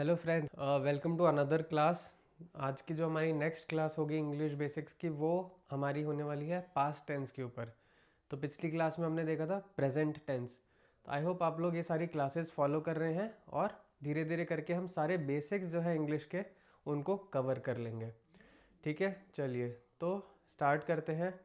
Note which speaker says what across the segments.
Speaker 1: Hello friends, welcome to another class. आज की जो हमारी नेक्स्ट क्लास होगी इंग्लिश बेसिक्स की, वो हमारी होने वाली है पास्ट टेंस के ऊपर। तो पिछली क्लास में हमने देखा था प्रेजेंट टेंस। तो आई होप आप लोग ये सारी क्लासेस फॉलो कर रहे हैं और धीरे धीरे करके हम सारे बेसिक्स जो है इंग्लिश के उनको कवर कर लेंगे। ठीक है, चलिए तो स्टार्ट करते हैं।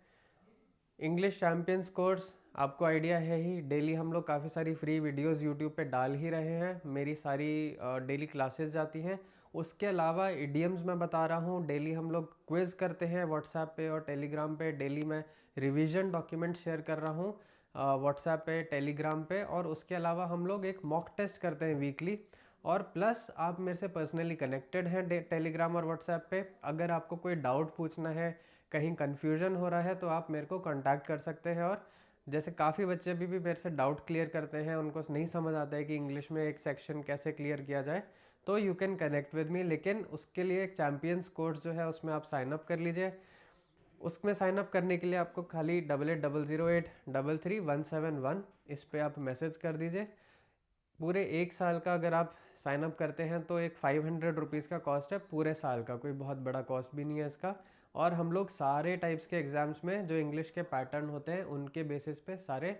Speaker 1: इंग्लिश चैम्पियंस कोर्स आपको आइडिया है ही, डेली हम लोग काफ़ी सारी फ्री वीडियोस यूट्यूब पे डाल ही रहे हैं। मेरी सारी डेली क्लासेस जाती हैं। उसके अलावा इडियम्स मैं बता रहा हूँ, डेली हम लोग क्विज़ करते हैं व्हाट्सएप पे और टेलीग्राम पे। डेली मैं रिवीजन डॉक्यूमेंट शेयर कर रहा हूँ व्हाट्सएप पे, टेलीग्राम पे। और उसके अलावा हम लोग एक मॉक टेस्ट करते हैं वीकली। और प्लस आप मेरे से पर्सनली कनेक्टेड हैं टेलीग्राम और व्हाट्सएप पे। अगर आपको कोई डाउट पूछना है, कहीं कन्फ्यूजन हो रहा है, तो आप मेरे को कांटेक्ट कर सकते हैं। और जैसे काफ़ी बच्चे भी मेरे से डाउट क्लियर करते हैं, उनको नहीं समझ आता है कि इंग्लिश में एक सेक्शन कैसे क्लियर किया जाए, तो you can connect with me. लेकिन उसके लिए एक चैम्पियंस कोर्स जो है उसमें आप साइन अप कर लीजिए। उसमें साइन अप करने के लिए आपको खाली 8800833171 इस पे आप मैसेज कर दीजिए। पूरे एक साल का अगर आप साइन अप करते हैं तो एक 500 रुपीज़ का कॉस्ट है पूरे साल का, कोई बहुत बड़ा कॉस्ट भी नहीं है इसका। और हम लोग सारे टाइप्स के एग्ज़ाम्स में जो इंग्लिश के पैटर्न होते हैं उनके बेसिस पे सारे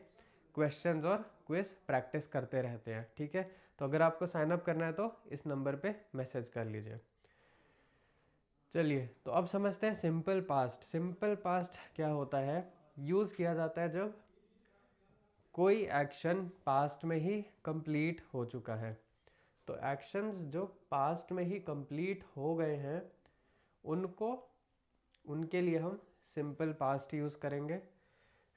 Speaker 1: क्वेश्चंस और क्विज प्रैक्टिस करते रहते हैं। ठीक है, तो अगर आपको साइन अप करना है तो इस नंबर पे मैसेज कर लीजिए। चलिए तो अब समझते हैं सिंपल पास्ट। सिंपल पास्ट क्या होता है? यूज़ किया जाता है जब कोई एक्शन पास्ट में ही कंप्लीट हो चुका है। तो एक्शंस जो पास्ट में ही कंप्लीट हो गए हैं उनको, उनके लिए हम सिंपल पास्ट यूज़ करेंगे।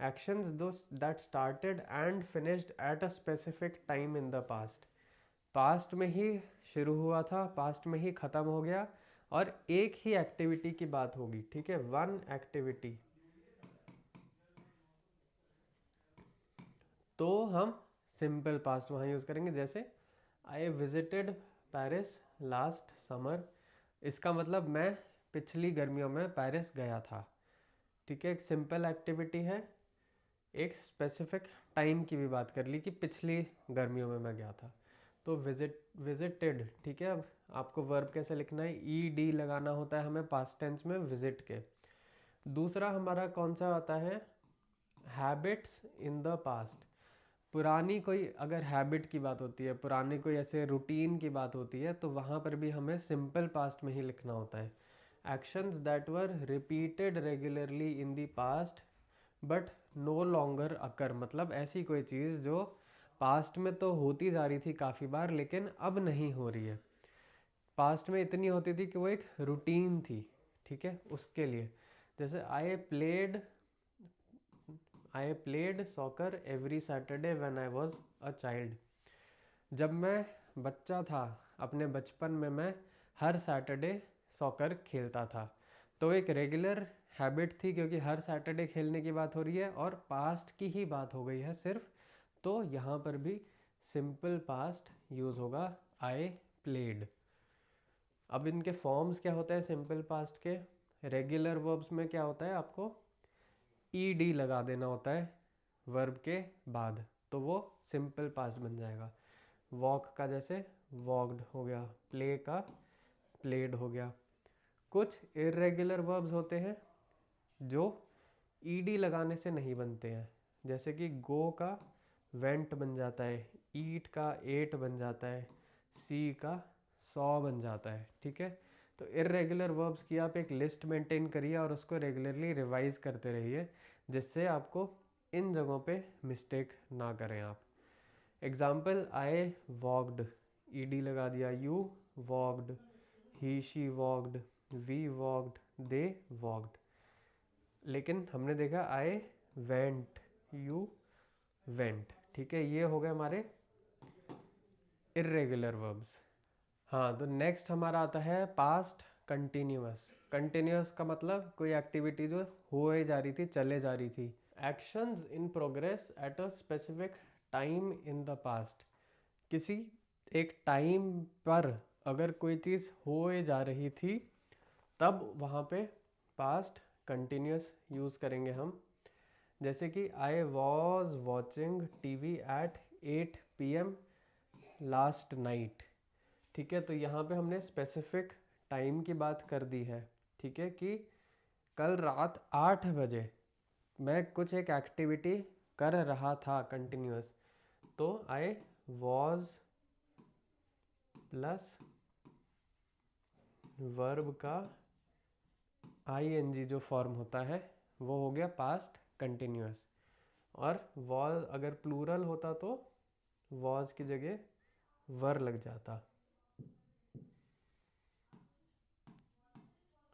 Speaker 1: एक्शंस दो that started and finished at a specific time in the past. Past में ही शुरू हुआ था, पास्ट में ही ख़त्म हो गया, और एक ही एक्टिविटी की बात होगी। ठीक है, वन एक्टिविटी। तो हम सिंपल पास्ट वहाँ यूज़ करेंगे। जैसे I visited Paris last summer. इसका मतलब मैं पिछली गर्मियों में पेरिस गया था। ठीक है, एक सिंपल एक्टिविटी है, एक स्पेसिफिक टाइम की भी बात कर ली कि पिछली गर्मियों में मैं गया था। तो विजिटेड। ठीक है, अब आपको वर्ब कैसे लिखना है? ई डी लगाना होता है हमें पास्ट टेंस में विजिट के। दूसरा हमारा कौन सा आता है? Habits in the past. पुरानी कोई अगर हैबिट की बात होती है, पुरानी कोई ऐसे रूटीन की बात होती है, तो वहाँ पर भी हमें सिंपल पास्ट में ही लिखना होता है। Actions that were repeated regularly in the past but no longer occur. मतलब ऐसी कोई चीज़ जो पास्ट में तो होती जा रही थी काफ़ी बार लेकिन अब नहीं हो रही है। पास्ट में इतनी होती थी कि वो एक रूटीन थी। ठीक है, उसके लिए जैसे I played soccer every Saturday when I was a child. जब मैं बच्चा था, अपने बचपन में मैं हर सैटरडे सॉकर खेलता था। तो एक रेगुलर हैबिट थी क्योंकि हर सैटरडे खेलने की बात हो रही है और पास्ट की ही बात हो गई है सिर्फ। तो यहाँ पर भी सिंपल पास्ट यूज़ होगा, आई प्लेड। अब इनके फॉर्म्स क्या होते हैं सिंपल पास्ट के? रेगुलर वर्ब्स में क्या होता है, आपको ई डी लगा देना होता है वर्ब के बाद, तो वो सिंपल पास्ट बन जाएगा। वॉक का जैसे वॉक्ड हो गया, प्ले का प्लेड हो गया। कुछ इरेगुलर वर्ब्स होते हैं जो ईडी लगाने से नहीं बनते हैं, जैसे कि गो का वेंट बन जाता है, ईट का एट बन जाता है, सी का सॉ बन जाता है। ठीक है, तो इरेगुलर वर्ब्स की आप एक लिस्ट मेंटेन करिए और उसको रेगुलरली रिवाइज करते रहिए, जिससे आपको इन जगहों पे मिस्टेक ना करें आप। एग्जाम्पल, आई वॉक्ड, ईडी लगा दिया, you walked, he she walked, we walked, they walked. लेकिन हमने देखा आई वेंट, यू वेंट। ठीक है, ये हो गए हमारे इरेगुलर वर्ब्स। हाँ, तो नेक्स्ट हमारा आता है पास्ट कंटिन्यूअस। कंटिन्यूअस का मतलब कोई एक्टिविटी जो हो जा रही थी, चले जा रही थी। Actions in progress at a specific time in the past. किसी एक टाइम पर अगर कोई चीज़ हो जा रही थी तब वहाँ पे पास्ट कंटिन्यूअस यूज़ करेंगे हम। जैसे कि I was watching TV at 8 PM last night. ठीक है, तो यहाँ पे हमने स्पेसिफिक टाइम की बात कर दी है। ठीक है, कि कल रात 8 बजे मैं कुछ एक एक्टिविटी कर रहा था कंटिन्यूअस, तो आई वॉज प्लस वर्ब का ing जो फॉर्म होता है वो हो गया पास्ट कंटिन्यूअस। और वॉज अगर प्लूरल होता तो वॉज की जगह वर लग जाता,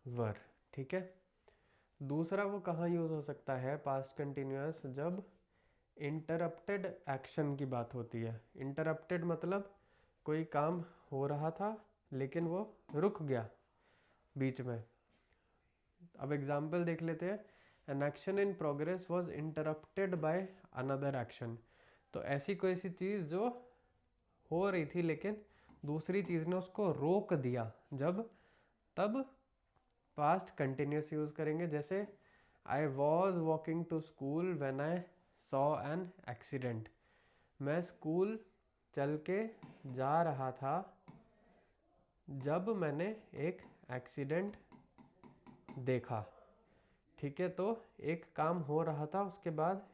Speaker 1: वर। ठीक है, दूसरा वो कहाँ यूज़ हो सकता है पास्ट कंटिन्यूअस, जब इंटरप्टेड एक्शन की बात होती है। इंटरप्टेड मतलब कोई काम हो रहा था लेकिन वो रुक गया बीच में। अब एग्जाम्पल देख लेते हैं, an action in progress was interrupted by another action. तो ऐसी कोई सी चीज़ जो हो रही थी लेकिन दूसरी चीज़ ने उसको रोक दिया, जब तब पास्ट कंटिन्यूस यूज़ करेंगे। जैसे I was walking to school when I saw an accident. मैं स्कूल चल के जा रहा था जब मैंने एक एक्सीडेंट देखा। ठीक है, तो एक काम हो रहा था, उसके बाद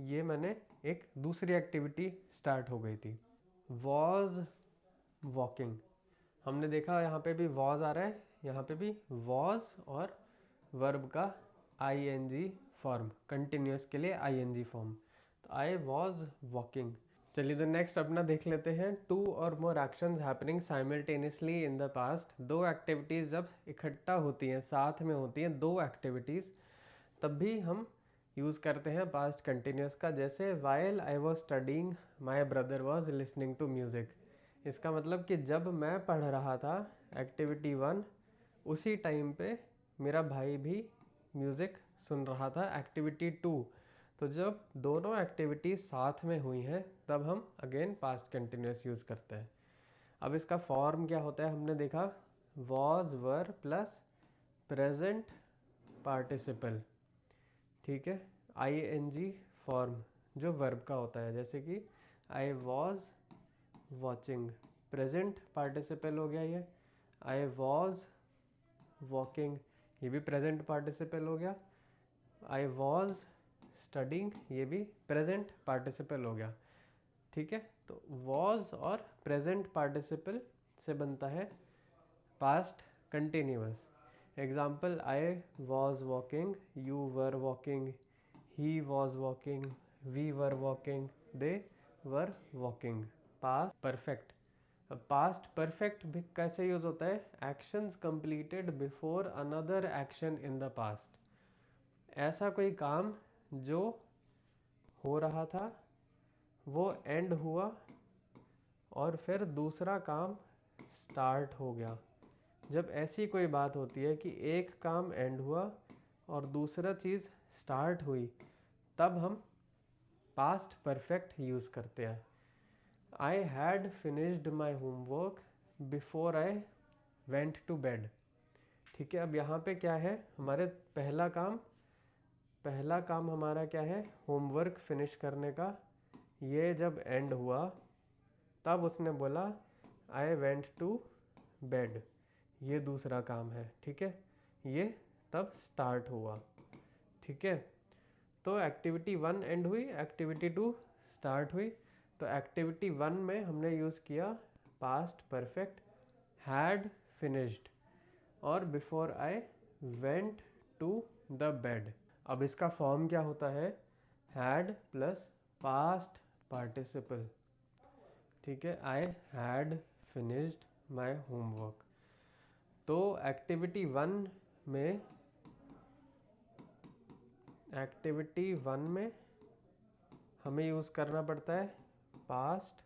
Speaker 1: ये मैंने एक दूसरी एक्टिविटी स्टार्ट हो गई थी। वॉज वॉकिंग, हमने देखा यहाँ पे भी वॉज आ रहा है, यहाँ पे भी वॉज और वर्ब का ing फॉर्म, कंटिन्यूस के लिए ing फॉर्म। तो आई वॉज वॉकिंग। चलिए तो नेक्स्ट अपना देख लेते हैं, two or more actions happening simultaneously in the past. दो एक्टिविटीज़ जब इकट्ठा होती हैं, साथ में होती हैं दो एक्टिविटीज़, तब भी हम यूज़ करते हैं पास्ट कंटिन्यूस का। जैसे while I was studying my brother was listening to music. इसका मतलब कि जब मैं पढ़ रहा था एक्टिविटी 1, उसी टाइम पे मेरा भाई भी म्यूज़िक सुन रहा था एक्टिविटी 2। तो जब दोनों एक्टिविटीज साथ में हुई हैं तब हम अगेन पास्ट कंटिन्यूस यूज़ करते हैं। अब इसका फॉर्म क्या होता है, हमने देखा was were plus present participle. ठीक है, ing फॉर्म जो वर्ब का होता है, जैसे कि I was watching, present participle हो गया ये। आई वॉज वॉकिंग, ये भी प्रेजेंट पार्टिसिपल हो गया। आई वॉज स्टडिंग, ये भी प्रेजेंट पार्टिसिपल हो गया। ठीक है, तो वॉज और प्रेजेंट पार्टिसिपल से बनता है past continuous. Example, I was walking, you were walking, he was walking, we were walking, they were walking. Past perfect, अब पास्ट परफेक्ट भी कैसे यूज होता है, actions completed before another action in the past. ऐसा कोई काम जो हो रहा था वो एंड हुआ और फिर दूसरा काम स्टार्ट हो गया। जब ऐसी कोई बात होती है कि एक काम एंड हुआ और दूसरा चीज़ स्टार्ट हुई, तब हम पास्ट परफेक्ट यूज़ करते हैं। I had finished my homework before I went to bed. ठीक है, अब यहाँ पे क्या है, हमारे पहला काम हमारा क्या है, होमवर्क फिनिश करने का। ये जब एंड हुआ तब उसने बोला आई वेंट टू बेड, ये दूसरा काम है। ठीक है, ये तब स्टार्ट हुआ। ठीक है, तो एक्टिविटी 1 एंड हुई, एक्टिविटी 2 स्टार्ट हुई। तो एक्टिविटी 1 में हमने यूज़ किया पास्ट परफेक्ट हैड फिनिश्ड और before I went to the bed. अब इसका फॉर्म क्या होता है, हैड प्लस पास्ट पार्टिसिपल। ठीक है, आई हैड फिनिश्ड माई होमवर्क। तो एक्टिविटी 1 में हमें यूज़ करना पड़ता है पास्ट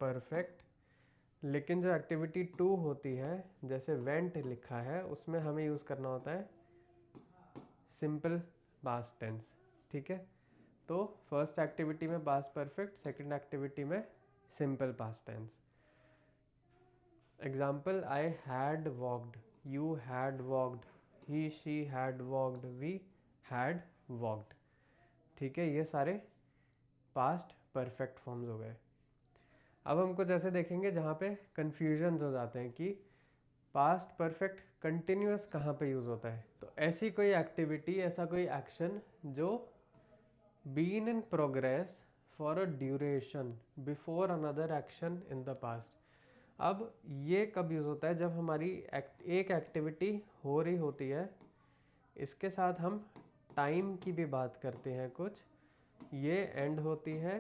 Speaker 1: परफेक्ट, लेकिन जो एक्टिविटी 2 होती है, जैसे वेंट लिखा है, उसमें हमें यूज़ करना होता है सिंपल पास्ट टेंस। ठीक है, तो फर्स्ट एक्टिविटी में पास्ट परफेक्ट, सेकंड एक्टिविटी में simple past tense. Example, I had walked, you had walked, he she had walked, we had walked. ठीक है, ये सारे पास्ट परफेक्ट फॉर्म्स हो गए। अब हम कुछ ऐसे देखेंगे जहाँ पे कन्फ्यूजन हो जाते हैं कि पास्ट परफेक्ट कंटिन्यूअस कहाँ पे यूज़ होता है। तो ऐसी कोई एक्टिविटी, ऐसा कोई एक्शन जो been in progress for a duration before another action in the past. अब ये कब यूज़ होता है? जब हमारी एक एक्टिविटी हो रही होती है, इसके साथ हम टाइम की भी बात करते हैं कुछ, ये एंड होती है,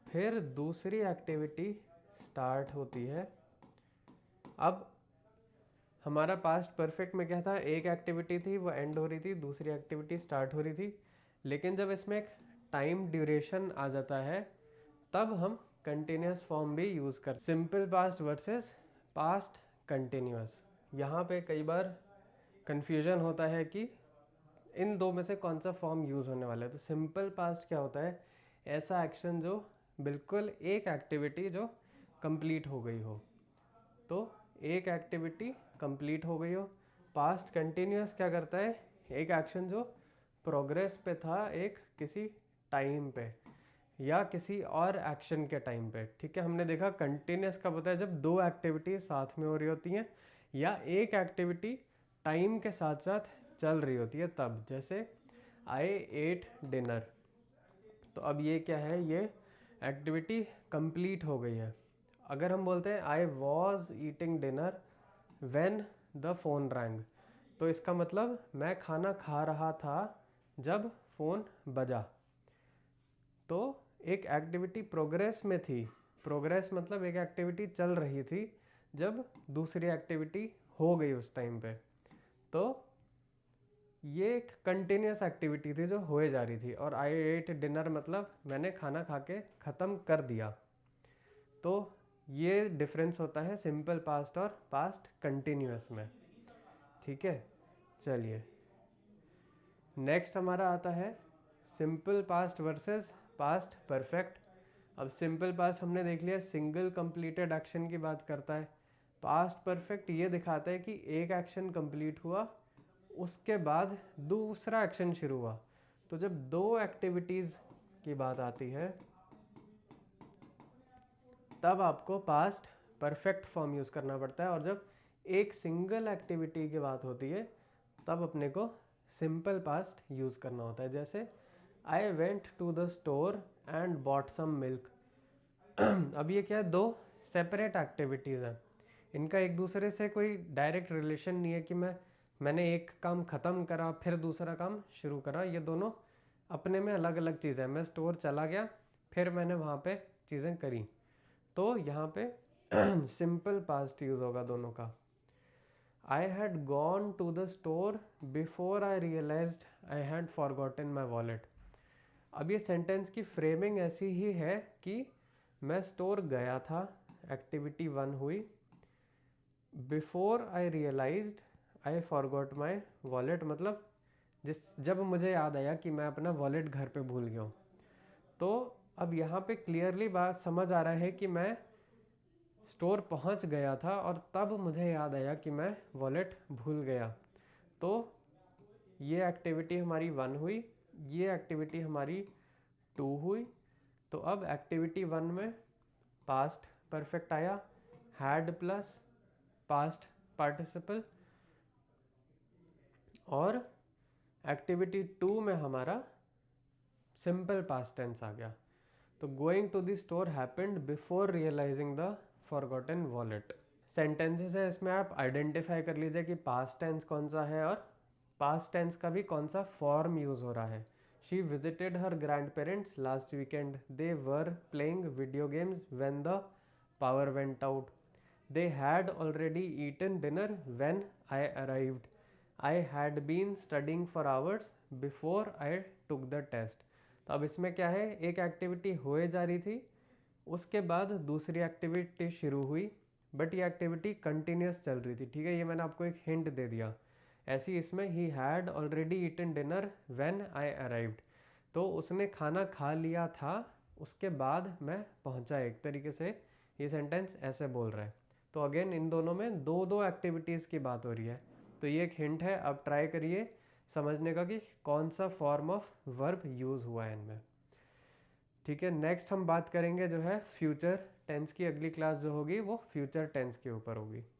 Speaker 1: फिर दूसरी एक्टिविटी स्टार्ट होती है। अब हमारा पास्ट परफेक्ट में क्या था? एक एक्टिविटी थी, वो एंड हो रही थी, दूसरी एक्टिविटी स्टार्ट हो रही थी। लेकिन जब इसमें एक टाइम ड्यूरेशन आ जाता है, तब हम कंटिन्यूस फॉर्म भी यूज़ कर, simple past versus past continuous. यहाँ पे कई बार कन्फ्यूजन होता है कि इन दो में से कौन सा फॉर्म यूज़ होने वाला है। तो सिंपल पास्ट क्या होता है? ऐसा एक्शन जो बिल्कुल एक एक्टिविटी जो कंप्लीट हो गई हो। तो एक एक्टिविटी कंप्लीट हो गई हो। पास्ट कंटिन्यूस क्या करता है? एक एक्शन जो प्रोग्रेस पे था एक किसी टाइम पे या किसी और एक्शन के टाइम पे। ठीक है, हमने देखा कंटिन्यूस कब होता है? जब दो एक्टिविटीज साथ में हो रही होती हैं या एक एक्टिविटी टाइम के साथ साथ चल रही होती है तब। जैसे आई एट डिनर, तो अब ये क्या है? ये एक्टिविटी कंप्लीट हो गई है। अगर हम बोलते हैं I was eating dinner when the phone wrong, तो इसका मतलब मैं खाना खा रहा था जब फ़ोन बजा। तो एक एक्टिविटी प्रोग्रेस में थी। प्रोग्रेस मतलब एक एक्टिविटी चल रही थी जब दूसरी एक्टिविटी हो गई उस टाइम पे। तो ये एक कंटिन्यूस एक्टिविटी थी जो होए जा रही थी। और आई एट डिनर मतलब मैंने खाना खा के ख़त्म कर दिया। तो ये डिफरेंस होता है सिंपल पास्ट और पास्ट कंटिन्यूस में। ठीक है, चलिए नेक्स्ट हमारा आता है simple past versus past perfect. अब सिंपल पास्ट हमने देख लिया, सिंगल कंप्लीटेड एक्शन की बात करता है। पास्ट परफेक्ट ये दिखाता है कि एक एक्शन कंप्लीट हुआ, उसके बाद दूसरा एक्शन शुरू हुआ। तो जब दो एक्टिविटीज़ की बात आती है तब आपको पास्ट परफेक्ट फॉर्म यूज़ करना पड़ता है। और जब एक सिंगल एक्टिविटी की बात होती है तब अपने को सिंपल पास्ट यूज़ करना होता है। जैसे I went to the store and bought some milk. अब ये क्या है? दो सेपरेट एक्टिविटीज़ हैं, इनका एक दूसरे से कोई डायरेक्ट रिलेशन नहीं है कि मैंने एक काम ख़त्म करा फिर दूसरा काम शुरू करा। ये दोनों अपने में अलग अलग चीज़ें हैं। मैं स्टोर चला गया, फिर मैंने वहाँ पे चीज़ें करी। तो यहाँ पे सिंपल पास्ट यूज़ होगा दोनों का। I had gone to the store before I realised I had forgotten my wallet. अब ये सेंटेंस की फ्रेमिंग ऐसी ही है कि मैं स्टोर गया था, एक्टिविटी 1 हुई, before I realised I forgot my wallet मतलब जब मुझे याद आया कि मैं अपना वॉलेट घर पे भूल गया हूँ। तो अब यहाँ पे क्लियरली बात समझ आ रहा है कि मैं स्टोर पहुँच गया था और तब मुझे याद आया कि मैं वॉलेट भूल गया। तो ये एक्टिविटी हमारी 1 हुई, ये एक्टिविटी हमारी 2 हुई। तो अब एक्टिविटी 1 में पास्ट परफेक्ट आया, हैड प्लस पास्ट पार्टिसिपल, और एक्टिविटी 2 में हमारा सिंपल पास्ट टेंस आ गया। तो going to the store happened before realising the forgotten wallet. Sentences है, इसमें आप आइडेंटिफाई कर लीजिए कि पास्ट टेंस कौन सा है और पास्ट टेंस का भी कौन सा फॉर्म यूज़ हो रहा है। She visited her grandparents last weekend, they were playing video games when the power went out, they had already eaten dinner when I arrived, I had been studying for hours before I took the test. तो अब इसमें क्या है? एक activity होए जा रही थी, उसके बाद दूसरी एक्टिविटी शुरू हुई, बट ये एक्टिविटी कंटिन्यूस चल रही थी। ठीक है, ये मैंने आपको एक हिंट दे दिया। ऐसी इसमें he had already eaten dinner when I arrived, तो उसने खाना खा लिया था, उसके बाद मैं पहुंचा। एक तरीके से ये सेंटेंस ऐसे बोल रहा है। तो अगेन इन दोनों में दो दो एक्टिविटीज़ की बात हो रही है। तो ये एक हिंट है। अब ट्राई करिए समझने का कि कौन सा फॉर्म ऑफ वर्ब यूज़ हुआ है इनमें। ठीक है, नेक्स्ट हम बात करेंगे जो है फ्यूचर टेंस की अगली क्लास जो होगी वो फ्यूचर टेंस के ऊपर होगी।